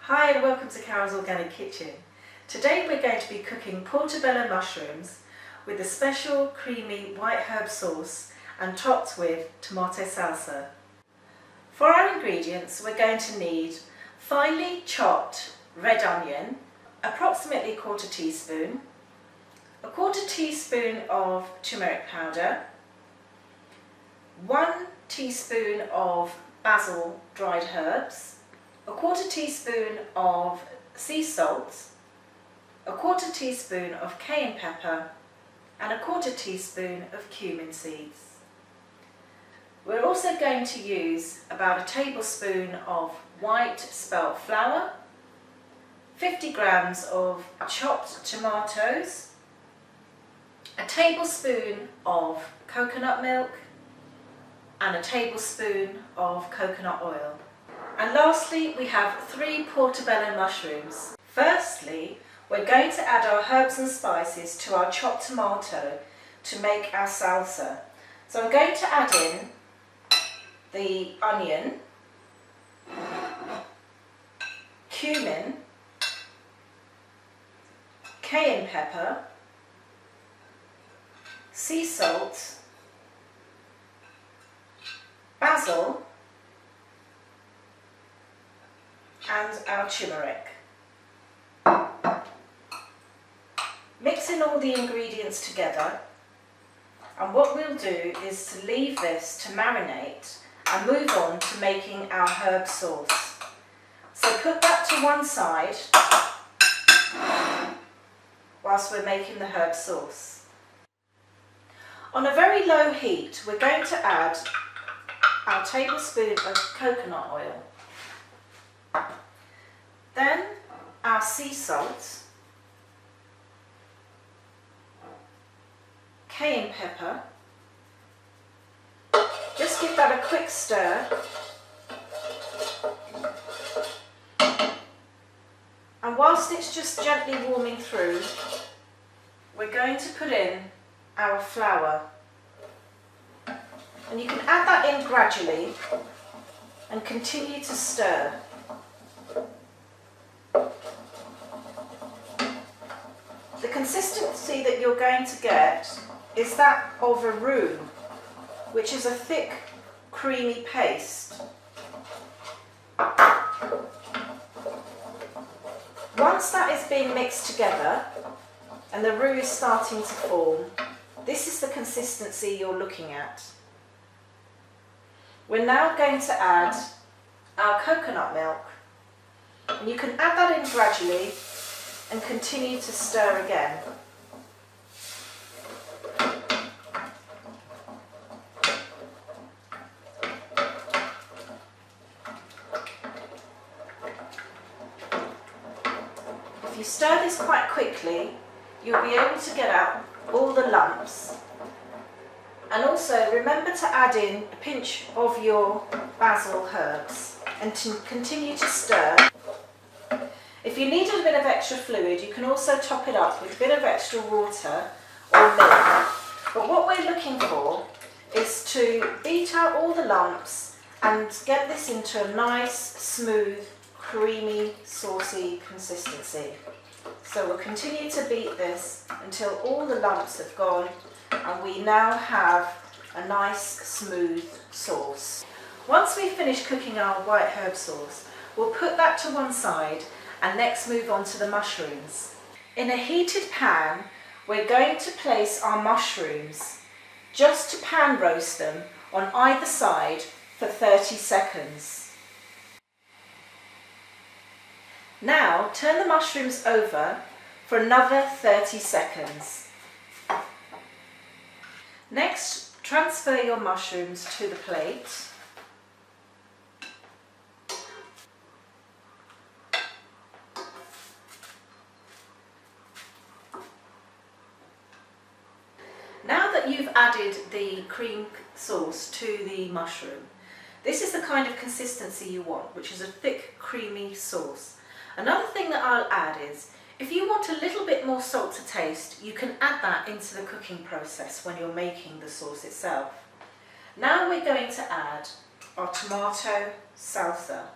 Hi and welcome to Carol's Organic Kitchen. Today we're going to be cooking portobello mushrooms with a special creamy white herb sauce and topped with tomato salsa. For our ingredients we're going to need finely chopped red onion, approximately 1/4 teaspoon, a 1/4 teaspoon of turmeric powder, 1 teaspoon of basil dried herbs, a 1/4 teaspoon of sea salt, a 1/4 teaspoon of cayenne pepper and a 1/4 teaspoon of cumin seeds. We're also going to use about a tablespoon of white spelt flour, 50 grams of chopped tomatoes, a tablespoon of coconut milk and a tablespoon of coconut oil. And lastly, we have 3 portobello mushrooms. Firstly, we're going to add our herbs and spices to our chopped tomato to make our salsa. So I'm going to add in the onion, cumin, cayenne pepper, sea salt, basil and our turmeric. Mixing all the ingredients together, and what we'll do is to leave this to marinate and move on to making our herb sauce. So put that to one side whilst we're making the herb sauce. On a very low heat we're going to add our tablespoon of coconut oil, then our sea salt, cayenne pepper. Just give that a quick stir, and whilst it's just gently warming through, we're going to put in our flour, and you can add that in gradually and continue to stir. The consistency that you're going to get is that of a roux, which is a thick, creamy paste. Once that is being mixed together and the roux is starting to form, this is the consistency you're looking at. We're now going to add our coconut milk, and you can add that in gradually and continue to stir again. If you stir this quite quickly, you'll be able to get out all the lumps. And also remember to add in a pinch of your basil herbs and to continue to stir. If you need a bit of extra fluid, you can also top it up with a bit of extra water or milk. But what we're looking for is to beat out all the lumps and get this into a nice, smooth, creamy, saucy consistency. So we'll continue to beat this until all the lumps have gone and we now have a nice, smooth sauce. Once we've finished cooking our white herb sauce, we'll put that to one side and next move on to the mushrooms. In a heated pan, we're going to place our mushrooms just to pan roast them on either side for 30 seconds. Now turn the mushrooms over for another 30 seconds. Next, transfer your mushrooms to the plate. Now that you've added the cream sauce to the mushroom, this is the kind of consistency you want, which is a thick, creamy sauce. Another thing that I'll add is, if you want a little bit more salt to taste, you can add that into the cooking process when you're making the sauce itself. Now we're going to add our tomato salsa.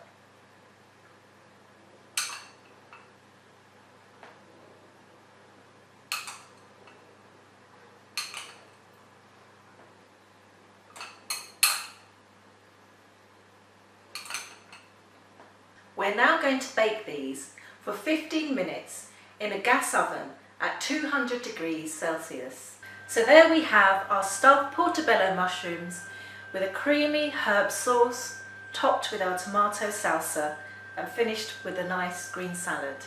We're now going to bake these for 15 minutes in a gas oven at 200 degrees Celsius. So there we have our stuffed portobello mushrooms with a creamy herb sauce, topped with our tomato salsa and finished with a nice green salad.